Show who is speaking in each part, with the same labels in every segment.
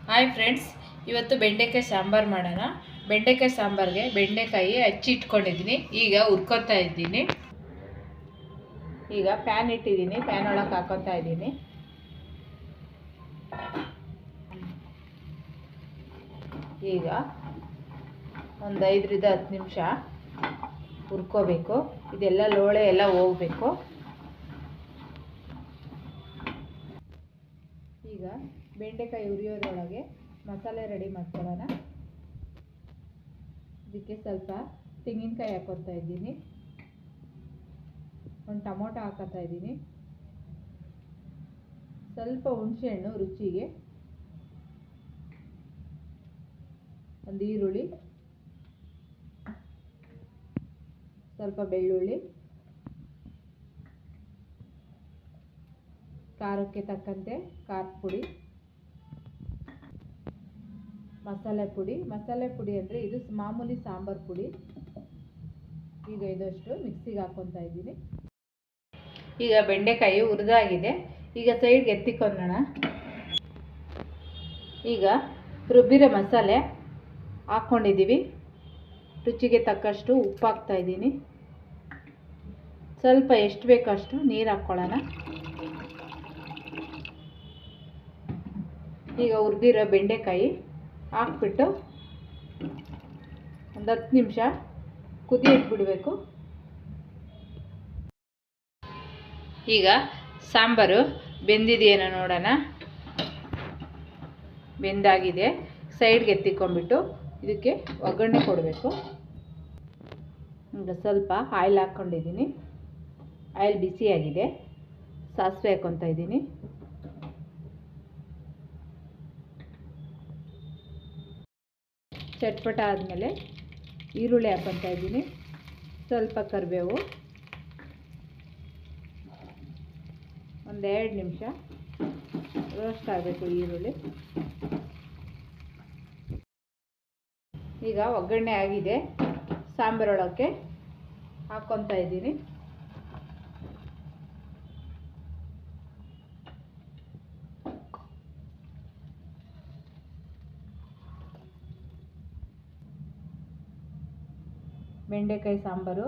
Speaker 1: Hi friends, ಇವತ್ತು ಬೆಂಡೆಕಾಯಿ ಸಾಂಬಾರು ಮಾಡೋಣ. ಬೆಂಡೆಕಾಯಿ ಸಾಂಬಾರಿಗೆ ಬೆಂಡೆಕಾಯಿ ಹಚ್ಚಿ ಇಟ್ಕೊಂಡಿದ್ದೀನಿ. ಈಗ ಹುರ್ಕೊತಾ ಇದ್ದೀನಿ. ಈಗ ಪ್ಯಾನ್ ಇಟ್ಟಿದ್ದೀನಿ, ಪ್ಯಾನ್ ಒಳಗೆ ಹಾಕೋತಾ ಇದ್ದೀನಿ. ಈಗ ಒಂದು 5ರಿಂದ 10 ನಿಮಿಷ ಹುರ್ಕೋಬೇಕು. ಇದೆಲ್ಲ ಲೋಳೆ ಎಲ್ಲ ಹೋಗಬೇಕು. ಈಗ ಬೆಂಡೆಕಾಯಿ ಹುರಿಯೋದ್ರೊಳಗೆ ಮಸಾಲೆ ರೆಡಿ ಮಾಡ್ಕೊಳ್ಳೋಣ. ಇದಕ್ಕೆ ಸ್ವಲ್ಪ ತೆಂಗಿನಕಾಯಿ ಹಾಕೋತಾ ಇದ್ದೀನಿ, ಒಂದು ಟೊಮೊಟೊ ಹಾಕೋತಾ ಇದ್ದೀನಿ, ಸ್ವಲ್ಪ ಹುಣಸೆಹಣ್ಣು ರುಚಿಗೆ, ಒಂದು ಈರುಳ್ಳಿ, ಸ್ವಲ್ಪ ಬೆಳ್ಳುಳ್ಳಿ, ಖಾರಕ್ಕೆ ತಕ್ಕಂತೆ ಖಾರದ ಪುಡಿ, ಮಸಾಲೆ ಪುಡಿ ಅಂದರೆ ಇದು ಮಾಮೂಲಿ ಸಾಂಬಾರು ಪುಡಿ. ಈಗ ಇದಷ್ಟು ಮಿಕ್ಸಿಗೆ ಹಾಕ್ಕೊತಾ ಇದ್ದೀನಿ. ಈಗ ಬೆಂಡೆಕಾಯಿ ಹುರಿದಾಗಿದೆ. ಈಗ ಸೈಡ್ಗೆ ಎತ್ತಿಕೊಳ್ಳೋಣ. ಈಗ ರುಬ್ಬಿರೋ ಮಸಾಲೆ ಹಾಕ್ಕೊಂಡಿದ್ದೀವಿ. ರುಚಿಗೆ ತಕ್ಕಷ್ಟು ಉಪ್ಪು ಹಾಕ್ತಾ ಇದ್ದೀನಿ. ಸ್ವಲ್ಪ ಎಷ್ಟು ಬೇಕೋ ಅಷ್ಟು ನೀರು ಹಾಕ್ಕೊಳ್ಳೋಣ. ಈಗ ಹುರಿದಿರೋ ಬೆಂಡೆಕಾಯಿ ಹಾಕ್ಬಿಟ್ಟು ಒಂದು 10 ನಿಮಿಷ ಕುದಿಯಕ್ಕೆ ಬಿಡಬೇಕು. ಈಗ ಸಾಂಬಾರು ಬೆಂದಿದೆಯೇನೋ ನೋಡೋಣ. ಬೆಂದಾಗಿದೆ. ಸೈಡ್ಗೆ ಎತ್ತಿಕೊಂಡ್ಬಿಟ್ಟು ಇದಕ್ಕೆ ಒಗ್ಗರಣೆ ಕೊಡಬೇಕು. ಈಗ ಸ್ವಲ್ಪ ಆಯಿಲ್ ಹಾಕ್ಕೊಂಡಿದ್ದೀನಿ. ಆಯಿಲ್ ಬಿಸಿಯಾಗಿದೆ. ಸಾಸಿವೆ ಹಾಕ್ಕೊತಾ ಇದ್ದೀನಿ. ಚಟ್ಪಟ ಆದಮೇಲೆ ಈರುಳ್ಳಿ ಹಾಕ್ಕೊತಾ ಇದ್ದೀನಿ. ಸ್ವಲ್ಪ ಕರಿಬೇವು, ಒಂದು 2 ನಿಮಿಷ ರೋಸ್ಟ್ ಆಗಬೇಕು ಈರುಳ್ಳಿ. ಈಗ ಒಗ್ಗರಣೆ ಆಗಿದೆ. ಸಾಂಬಾರೊಳಕ್ಕೆ ಹಾಕ್ಕೊತಾ ಇದ್ದೀನಿ. ಬೆಂಡೆಕಾಯಿ ಸಾಂಬಾರು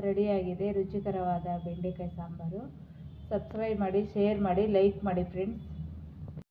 Speaker 1: ರೆಡಿಯಾಗಿದೆ. ರುಚಿಕರವಾದ ಬೆಂಡೆಕಾಯಿ ಸಾಂಬಾರು. ಸಬ್ಸ್ಕ್ರೈಬ್ ಮಾಡಿ, ಶೇರ್ ಮಾಡಿ, ಲೈಕ್ ಮಾಡಿ ಫ್ರೆಂಡ್ಸ್.